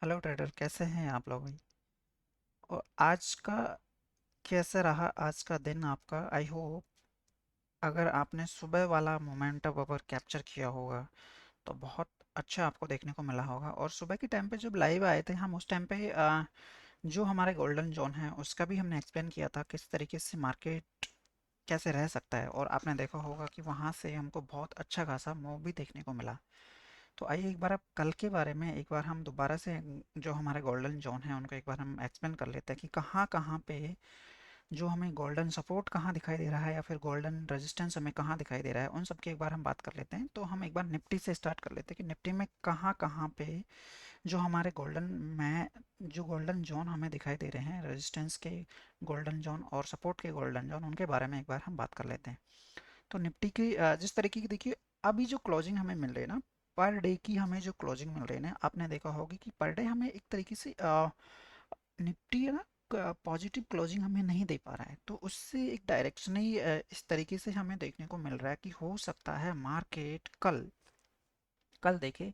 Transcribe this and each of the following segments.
Hello trader, कैसे हैं आप लोग? और आज का कैसे रहा आज का दिन आपका? आई होप अगर आपने सुबह वाला मोमेंटम अगर कैप्चर किया होगा तो बहुत अच्छा आपको देखने को मिला होगा। और सुबह के टाइम पे जब लाइव आए थे हम, उस टाइम पे जो हमारे गोल्डन जोन है उसका भी हमने एक्सप्लेन किया था किस तरीके से मार्केट कैसे रह सकता है। और आपने देखा होगा कि वहाँ से हमको बहुत अच्छा खासा मूव भी देखने को मिला। तो आइए एक बार अब कल के बारे में एक बार हम दोबारा से जो हमारे गोल्डन जोन है उनको एक बार हम एक्सप्लेन कर लेते हैं कि कहाँ कहाँ पे जो हमें गोल्डन सपोर्ट कहाँ दिखाई दे रहा है या फिर गोल्डन रेजिस्टेंस हमें कहाँ दिखाई दे रहा है, उन सब की एक बार हम बात कर लेते हैं। तो हम एक बार निफ्टी से स्टार्ट कर लेते हैं कि निफ्टी में कहाँ कहाँ पे जो हमारे गोल्डन में जो गोल्डन जोन हमें दिखाई दे रहे हैं, रेजिस्टेंस के गोल्डन जोन और सपोर्ट के गोल्डन जोन, उनके बारे में एक बार हम बात कर लेते हैं। तो निफ्टी की जिस तरीके की देखिए अभी जो क्लोजिंग हमें मिल रही है ना, पर डे की हमें जो क्लोजिंग मिल रही है ना, आपने देखा होगा कि पर डे हमें एक तरीके से निफ्टी है ना पॉजिटिव क्लोजिंग हमें नहीं दे पा रहा है। तो उससे एक डायरेक्शन ही इस तरीके से हमें देखने को मिल रहा है कि हो सकता है मार्केट कल कल देखे।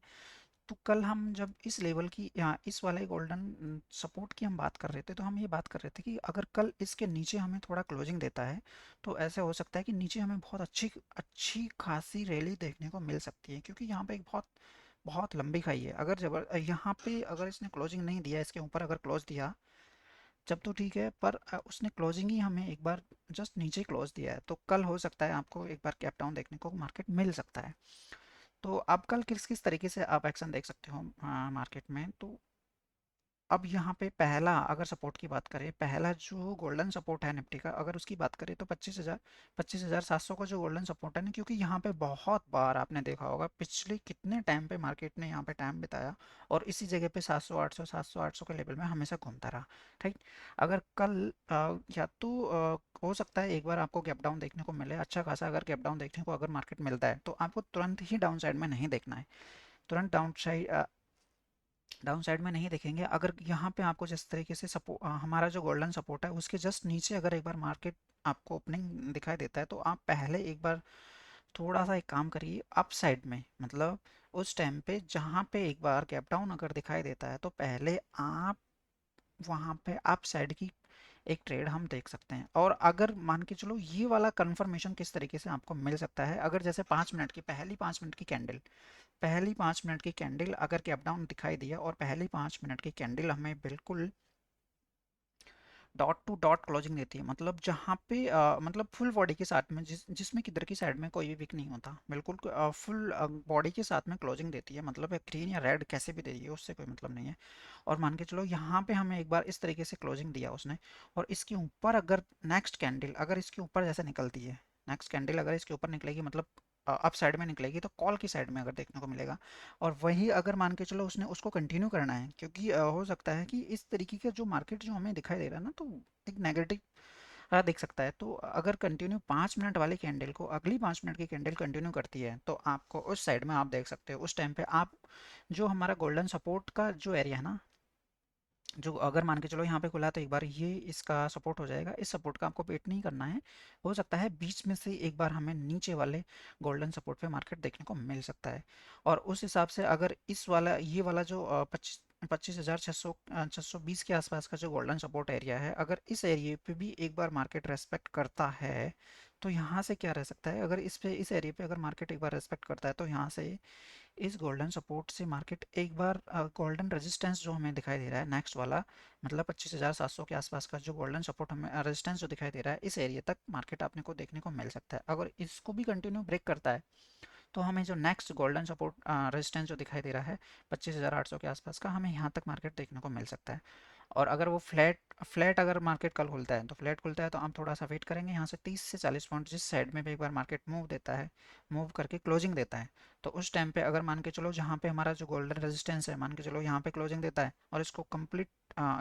तो कल हम जब इस लेवल की या इस वाले गोल्डन सपोर्ट की हम बात कर रहे थे तो हम ये बात कर रहे थे कि अगर कल इसके नीचे हमें थोड़ा क्लोजिंग देता है तो ऐसा हो सकता है कि नीचे हमें बहुत अच्छी अच्छी खासी रैली देखने को मिल सकती है, क्योंकि यहाँ पे एक बहुत बहुत लंबी खाई है। अगर जबर यहाँ पे अगर इसने क्लोजिंग नहीं दिया, इसके ऊपर अगर क्लोज दिया जब तो ठीक है, पर उसने क्लोजिंग ही हमें एक बार जस्ट नीचे क्लोज दिया है, तो कल हो सकता है आपको एक बार कैप डाउन देखने को मार्केट मिल सकता है। तो आप कल किस किस तरीके से आप एक्शन देख सकते हो मार्केट में? तो अब यहाँ पे पहला अगर सपोर्ट की बात करें, पहला जो गोल्डन सपोर्ट है निफ्टी का, अगर उसकी बात करें तो 25,700 का जो गोल्डन सपोर्ट है ना, क्योंकि यहाँ पे बहुत बार आपने देखा होगा पिछले कितने टाइम पे मार्केट ने यहाँ पे टाइम बिताया और इसी जगह पे 700 800 के लेवल में हमेशा घूमता रहा। ठीक, अगर कल या तो हो सकता है एक बार आपको गैप डाउन देखने को मिले अच्छा खासा। अगर गैप डाउन देखने को अगर मार्केट मिलता है तो आपको तुरंत ही डाउन साइड में नहीं देखना है, तुरंत डाउन साइड में नहीं देखेंगे। अगर यहाँ पे आपको जिस तरीके से हमारा जो गोल्डन सपोर्ट है उसके जस्ट नीचे अगर एक बार मार्केट आपको ओपनिंग दिखाई देता है तो आप पहले एक बार थोड़ा सा एक काम करिए अप साइड में, मतलब उस टाइम पे जहाँ पे एक बार गैप डाउन अगर दिखाई देता है तो पहले आप वहाँ पे अप साइड की एक ट्रेड हम देख सकते हैं। और अगर मान के चलो ये वाला कंफर्मेशन किस तरीके से आपको मिल सकता है, अगर जैसे 5 मिनट की पहली 5 मिनट की कैंडल, पहली 5 मिनट की कैंडल अगर गैप डाउन दिखाई दिया और पहली 5 मिनट की कैंडल हमें बिल्कुल डॉट टू डॉट क्लोजिंग देती है, मतलब जहाँ पे मतलब फुल बॉडी के साथ में जिसमें किधर की साइड में कोई भी विक नहीं होता, बिल्कुल फुल बॉडी के साथ में क्लोजिंग देती है, मतलब ग्रीन या रेड कैसे भी दे रही है उससे कोई मतलब नहीं है। और मान के चलो यहाँ पे हमें एक बार इस तरीके से क्लोजिंग दिया उसने और इसके ऊपर अगर नेक्स्ट कैंडल अगर इसके ऊपर जैसे निकलती है, नेक्स्ट कैंडल अगर इसके ऊपर निकलेगी, मतलब अप साइड में निकलेगी तो कॉल की साइड में अगर देखने को मिलेगा। और वही अगर मान के चलो उसने उसको कंटिन्यू करना है, क्योंकि हो सकता है कि इस तरीके का जो मार्केट जो हमें दिखाई दे रहा है ना, तो एक नेगेटिव देख सकता है। तो अगर कंटिन्यू 5 मिनट वाली कैंडल को अगली 5 मिनट की कैंडल कंटिन्यू करती है तो आपको उस साइड में आप देख सकते हो, उस टाइम पे आप जो हमारा गोल्डन सपोर्ट का जो एरिया है ना, जो अगर मान के चलो यहाँ पे खुला तो एक बार ये इसका सपोर्ट हो जाएगा, इस सपोर्ट का आपको वेट नहीं करना है। हो सकता है बीच में से एक बार हमें नीचे वाले गोल्डन सपोर्ट पे मार्केट देखने को मिल सकता है। और उस हिसाब से अगर इस वाला ये वाला जो 25,620 के आसपास का जो गोल्डन सपोर्ट एरिया है, अगर इस एरिया पे भी एक बार मार्केट रेस्पेक्ट करता है तो यहाँ से क्या रह सकता है, अगर इस एरिया पे अगर मार्केट एक बार रेस्पेक्ट करता है तो यहाँ से इस गोल्डन सपोर्ट से मार्केट एक बार गोल्डन रेजिस्टेंस जो हमें दिखाई दे रहा है नेक्स्ट वाला, मतलब 25,700 के आसपास का जो गोल्डन सपोर्ट हमें रेजिस्टेंस जो दिखाई दे रहा है, इस एरिया तक मार्केट अपने को देखने को मिल सकता है। अगर इसको भी कंटिन्यू ब्रेक करता है तो हमें जो नेक्स्ट गोल्डन सपोर्ट रेजिस्टेंस जो दिखाई दे रहा है 25,800 के आसपास का, हमें यहाँ तक मार्केट देखने को मिल सकता है। और अगर वो फ्लैट फ्लैट अगर मार्केट कल खुलता है तो फ्लैट खुलता है तो हम थोड़ा सा वेट करेंगे, यहाँ से 30 से 40 पॉइंट जिस साइड में भी एक बार मार्केट मूव देता है, मूव करके क्लोजिंग देता है, तो उस टाइम पे अगर मान के चलो जहाँ पे हमारा जो गोल्डन रेजिस्टेंस है मान के चलो यहाँ पे क्लोजिंग देता है और इसको कंप्लीट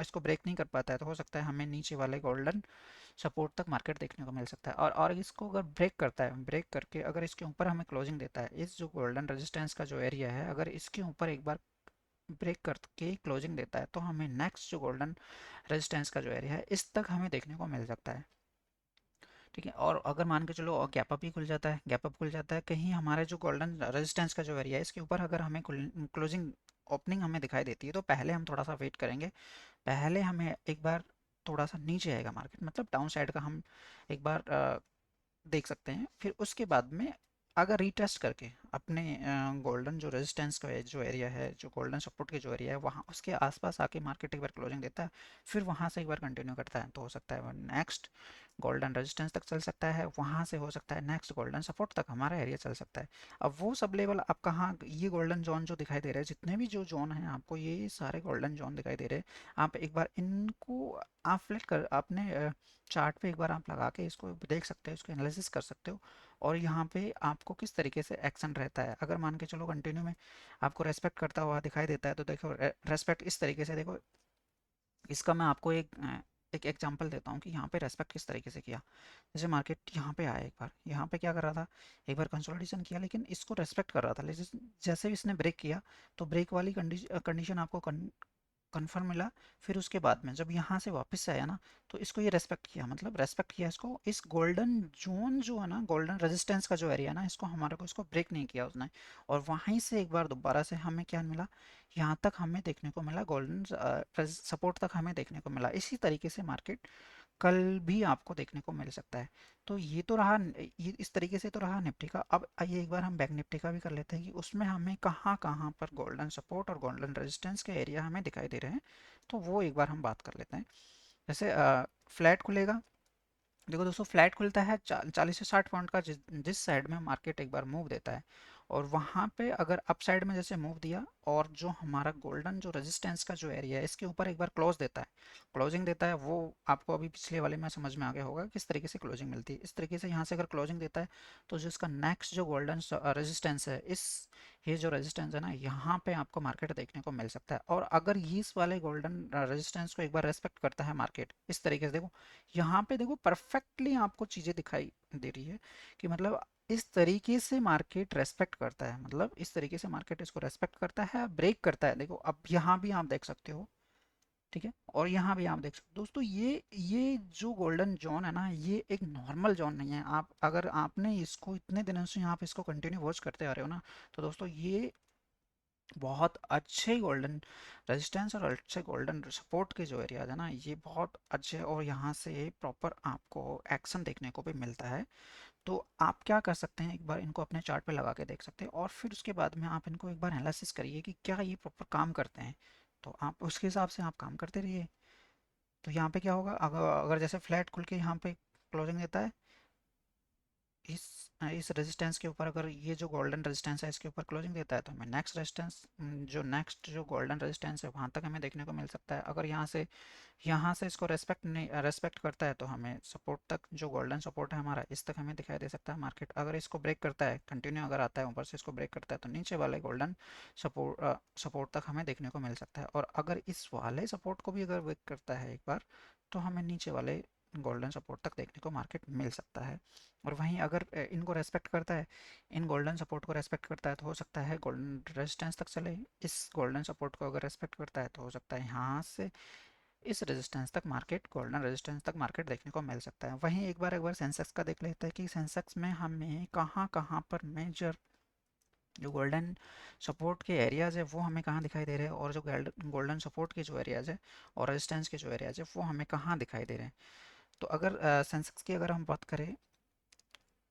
इसको ब्रेक नहीं कर पाता है, तो हो सकता है हमें नीचे वाले गोल्डन सपोर्ट तक मार्केट देखने को मिल सकता है। और इसको अगर ब्रेक करता है, ब्रेक करके अगर इसके ऊपर हमें क्लोजिंग देता है, इस जो गोल्डन रेजिस्टेंस का जो एरिया है अगर इसके ऊपर एक बार ब्रेक करके क्लोजिंग देता है तो हमें नेक्स्ट जो गोल्डन रेजिस्टेंस का जो एरिया है इस तक हमें देखने को मिल सकता है। ठीक है, और अगर मान के चलो गैप अप ही खुल जाता है, गैप अप खुल जाता है कहीं हमारे जो गोल्डन रेजिस्टेंस का जो एरिया है इसके ऊपर अगर हमें क्लोजिंग ओपनिंग हमें दिखाई देती है तो पहले हम थोड़ा सा वेट करेंगे। पहले हमें एक बार थोड़ा सा नीचे आएगा मार्केट, मतलब डाउन साइड का हम एक बार देख सकते हैं। फिर उसके बाद में अगर रीटेस्ट करके अपने गोल्डन जो रेजिस्टेंस का जो एरिया है, जो गोल्डन सपोर्ट के जो एरिया है, वहाँ उसके आसपास आके मार्केट एक बार क्लोजिंग देता है, फिर वहाँ से एक बार कंटिन्यू करता है, तो हो सकता है वो नेक्स्ट गोल्डन रेजिस्टेंस तक चल सकता है, वहाँ से हो सकता है नेक्स्ट गोल्डन सपोर्ट तक हमारा एरिया चल सकता है। अब वो सब लेवल आप कहाँ, ये गोल्डन जोन जो दिखाई दे रहे हैं, जितने भी जो जोन हैं आपको, ये सारे गोल्डन जोन दिखाई दे रहे हैं। आप एक बार इनको आप फ्लिट कर अपने चार्ट पे एक बार आप लगा के इसको देख सकते हो, इसको एनालिसिस कर सकते हो। और यहाँ पे आपको किस तरीके से एक्शन रहता है, अगर मान के चलो कंटिन्यू में आपको रेस्पेक्ट करता हुआ दिखाई देता है, तो देखो रेस्पेक्ट इस तरीके से देखो। इसका मैं आपको एक एग्जांपल देता हूँ कि यहाँ पे रेस्पेक्ट किस तरीके से किया। जैसे मार्केट यहाँ पे आया, एक बार यहाँ पे क्या कर रहा था, एक बार कंसोलिडेशन किया, लेकिन इसको रेस्पेक्ट कर रहा था, लेकिन जैसे ही इसने ब्रेक किया, तो ब्रेक वाली कंडीशन आपको कन्फर्म मिला। फिर उसके बाद में जब यहाँ से वापस से आया ना, तो इसको ये रेस्पेक्ट किया, मतलब रेस्पेक्ट किया इसको, इस गोल्डन जोन जो है ना, गोल्डन रेजिस्टेंस का जो एरिया ना, इसको हमारे को इसको ब्रेक नहीं किया उसने। और वहीं से एक बार दोबारा से हमें क्या मिला, यहाँ तक हमें देखने को मिला, गोल्डन सपोर्ट तक हमें देखने को मिला। इसी तरीके से मार्केट कल भी आपको देखने को मिल सकता है। तो ये तो रहा, ये इस तरीके से तो रहा निफ्टी का। अब आइए एक बार हम बैंक निफ्टी का भी कर लेते हैं कि उसमें हमें कहाँ कहाँ पर गोल्डन सपोर्ट और गोल्डन रेजिस्टेंस के एरिया हमें दिखाई दे रहे हैं, तो वो एक बार हम बात कर लेते हैं। जैसे फ्लैट खुलेगा, देखो दोस्तों, फ्लैट खुलता है 40 से 60 पॉइंट का, जिस साइड में मार्केट एक बार मूव देता है, और वहाँ पे अगर अप साइड में जैसे मूव दिया, और जो हमारा गोल्डन जो रेजिस्टेंस का जो एरिया है, इसके ऊपर एक बार क्लोज देता है, क्लोजिंग देता है, वो आपको अभी पिछले वाले में समझ में आ गया होगा किस तरीके से क्लोजिंग मिलती है। इस तरीके से यहाँ से अगर क्लोजिंग देता है, तो जो इसका नेक्स्ट जो गोल्डन रेजिस्टेंस है, इस ये जो रेजिस्टेंस है ना, यहाँ पे आपको मार्केट देखने को मिल सकता है। और अगर ये इस वाले गोल्डन रेजिस्टेंस को एक बार रेस्पेक्ट करता है मार्केट, इस तरीके से देखो, यहाँ पे देखो परफेक्टली आपको चीज़ें दिखाई दे रही है कि मतलब इस तरीके से मार्केट रेस्पेक्ट करता है, मतलब इस तरीके से मार्केट इसको रेस्पेक्ट करता है, ब्रेक करता है। देखो अब यहाँ भी आप देख सकते हो, ठीक है, और यहाँ भी आप देख सकते हो दोस्तों। ये जो गोल्डन जोन है ना, ये एक नॉर्मल जोन नहीं है। आप अगर आपने इसको इतने दिनों से आप इसको कंटिन्यू वॉच करते आ रहे हो ना, तो दोस्तों ये बहुत अच्छे गोल्डन रेजिस्टेंस और अच्छे गोल्डन सपोर्ट के जो एरियाज है ना, ये बहुत अच्छे, और यहाँ से प्रॉपर आपको एक्शन देखने को भी मिलता है। तो आप क्या कर सकते हैं, एक बार इनको अपने चार्ट पे लगा के देख सकते हैं, और फिर उसके बाद में आप इनको एक बार एनालिसिस करिए कि क्या ये प्रॉपर काम करते हैं। तो आप उसके हिसाब से आप काम करते रहिए। तो यहाँ पे क्या होगा, अगर अगर जैसे फ्लैट खुल के यहाँ पे क्लोजिंग देता है, इस इस रेजिस्टेंस के ऊपर, अगर ये जो गोल्डन रेजिस्टेंस है इसके ऊपर क्लोजिंग देता है, तो हमें नेक्स्ट रेजिस्टेंस, जो नेक्स्ट जो गोल्डन रेजिस्टेंस है, वहाँ तक हमें देखने को मिल सकता है। अगर यहाँ से इसको रेस्पेक्ट नहीं, रेस्पेक्ट करता है, तो हमें सपोर्ट तक, जो गोल्डन सपोर्ट है हमारा, इस तक हमें दिखाई दे सकता है मार्केट। अगर इसको ब्रेक करता है, कंटिन्यू अगर आता है ऊपर से इसको ब्रेक करता है, तो नीचे वाले गोल्डन सपोर्ट तक हमें देखने को मिल सकता है। और अगर इस वाले सपोर्ट को भी अगर ब्रेक करता है एक बार, तो हमें नीचे वाले गोल्डन सपोर्ट तक देखने को मार्केट मिल सकता है। और वहीं अगर इनको रेस्पेक्ट करता है, इन गोल्डन सपोर्ट को रेस्पेक्ट करता है, तो हो सकता है गोल्डन रेजिस्टेंस तक चले। इस गोल्डन सपोर्ट को अगर रेस्पेक्ट करता है, तो हो सकता है यहाँ से इस रेजिस्टेंस तक मार्केट, गोल्डन रेजिस्टेंस तक मार्केट देखने को मिल सकता है। वहीं एक बार सेंसेक्स का देख लेते हैं कि सेंसेक्स में हमें कहाँ कहाँ पर मेजर जो गोल्डन सपोर्ट के एरियाज है, वो हमें कहाँ दिखाई दे रहे हैं, और जो गोल्डन सपोर्ट के जो एरियाज है और रेजिस्टेंस के जो एरियाज है, वो हमें कहाँ दिखाई दे रहे हैं। तो अगर सेंसेक्स की अगर हम बात करें,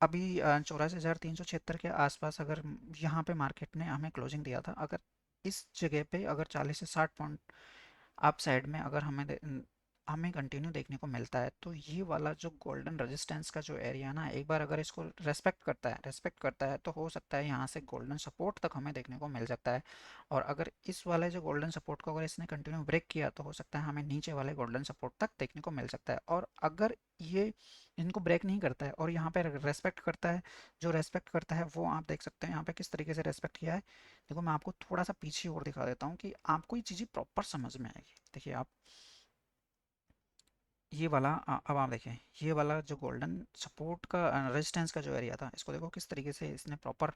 अभी 84,376 के आसपास अगर यहाँ पे मार्केट ने हमें क्लोजिंग दिया था, अगर इस जगह पे अगर 40 से 60 पॉइंट अप साइड में अगर हमें कंटिन्यू देखने को मिलता है, तो ये वाला जो गोल्डन रेजिस्टेंस का जो एरिया ना, एक बार अगर इसको रेस्पेक्ट करता है तो हो सकता है यहाँ से गोल्डन सपोर्ट तक हमें देखने को मिल सकता है। और अगर इस वाले जो गोल्डन सपोर्ट को अगर इसने कंटिन्यू ब्रेक किया, तो हो सकता है हमें नीचे वाले गोल्डन सपोर्ट तक देखने को मिल सकता है। और अगर ये इनको ब्रेक नहीं करता है और यहाँ पे रेस्पेक्ट करता है, जो रेस्पेक्ट करता है वो आप देख सकते हैं यहाँ पे किस तरीके से रेस्पेक्ट किया है। देखो मैं आपको थोड़ा सा पीछे और दिखा देता हूँ कि आपको ये चीज़ें प्रॉपर समझ में आएगी। देखिए आप, ये वाला अब आप देखें, ये वाला जो गोल्डन सपोर्ट का रेजिस्टेंस का जो एरिया था, इसको देखो किस तरीके से इसने प्रॉपर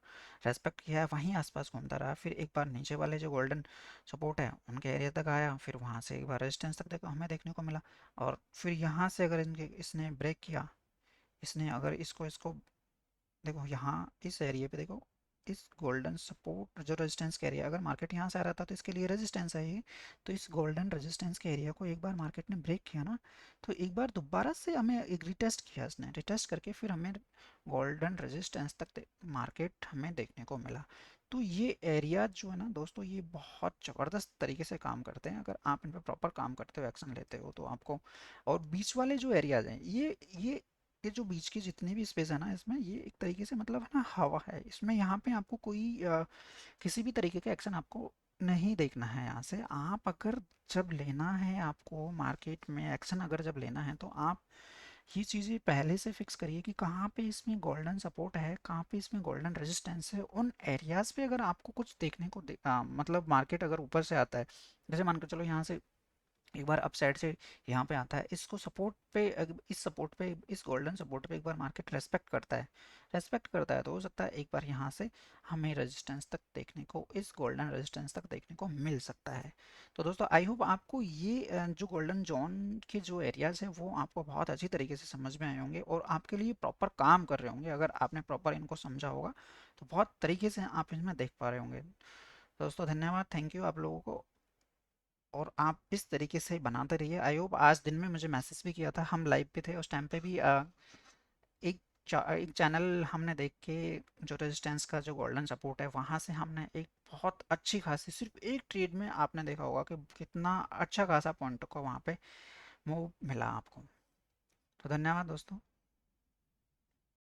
रेस्पेक्ट किया है, वहीं आसपास घूमता रहा, फिर एक बार नीचे वाले जो गोल्डन सपोर्ट है उनके एरिया तक आया, फिर वहाँ से एक बार रेजिस्टेंस तक देखो हमें देखने को मिला। और फिर यहाँ से अगर इनके इसने ब्रेक किया, इसने अगर इसको इसको देखो यहाँ इस एरिया पे देखो, इस गोल्डन सपोर्ट जो रेजिस्टेंस के एरिया, अगर मार्केट यहाँ से आ रहा था तो इसके लिए रेजिस्टेंस है ये। तो इस गोल्डन रेजिस्टेंस के एरिया को एक बार मार्केट ने ब्रेक किया ना, तो एक बार दोबारा से हमें एक रिटेस्ट किया इसने, रिटेस्ट करके फिर हमें गोल्डन रेजिस्टेंस तक मार्केट हमें देखने को मिला। तो ये एरिया जो है ना दोस्तों, ये बहुत ज़बरदस्त तरीके से काम करते हैं। अगर आप इन पर प्रॉपर काम करते हो, एक्शन लेते हो, तो आपको, और बीच वाले जो एरियाज हैं, ये जो बीच की जितनी भी स्पेस है ना, इसमें ये एक तरीके से मतलब है ना हवा है इसमें। यहाँ पे आपको कोई किसी भी तरीके का एक्शन आपको नहीं देखना है। यहाँ से आप अगर जब लेना है आपको मार्केट में एक्शन, अगर जब लेना है, तो आप ये चीज़ें पहले से फिक्स करिए कि कहाँ पे इसमें गोल्डन सपोर्ट है, कहाँ पे इसमें गोल्डन रेजिस्टेंस है। उन एरियाज पे अगर आपको कुछ देखने को मतलब मार्केट अगर ऊपर से आता है, जैसे मान के चलो यहाँ से एक बार अप साइड से यहाँ पे आता है, इसको सपोर्ट पे इस सपोर्ट पे, इस गोल्डन सपोर्ट पे एक बार मार्केट रेस्पेक्ट करता है, रेस्पेक्ट करता है, तो हो सकता है एक बार यहाँ से हमें रेजिस्टेंस तक देखने को, इस गोल्डन रेजिस्टेंस तक देखने को मिल सकता है। तो दोस्तों आई होप आपको ये जो गोल्डन जोन के जो एरियाज है वो आपको बहुत अच्छी तरीके से समझ में आए होंगे और आपके लिए प्रॉपर काम कर रहे होंगे। अगर आपने प्रॉपर इनको समझा होगा तो बहुत तरीके से आप इसमें देख पा रहे होंगे। दोस्तों धन्यवाद, थैंक यू आप लोगों को, और आप इस तरीके से बनाते रहिए। आई होप, आज दिन में मुझे मैसेज भी किया था, हम लाइव पे थे उस टाइम पे भी, एक एक चैनल हमने देख के, जो रेजिस्टेंस का जो गोल्डन सपोर्ट है वहाँ से हमने एक बहुत अच्छी खासी, सिर्फ एक ट्रेड में आपने देखा होगा कि कितना अच्छा खासा पॉइंट को वहाँ पे मूव मिला आपको। तो धन्यवाद दोस्तों।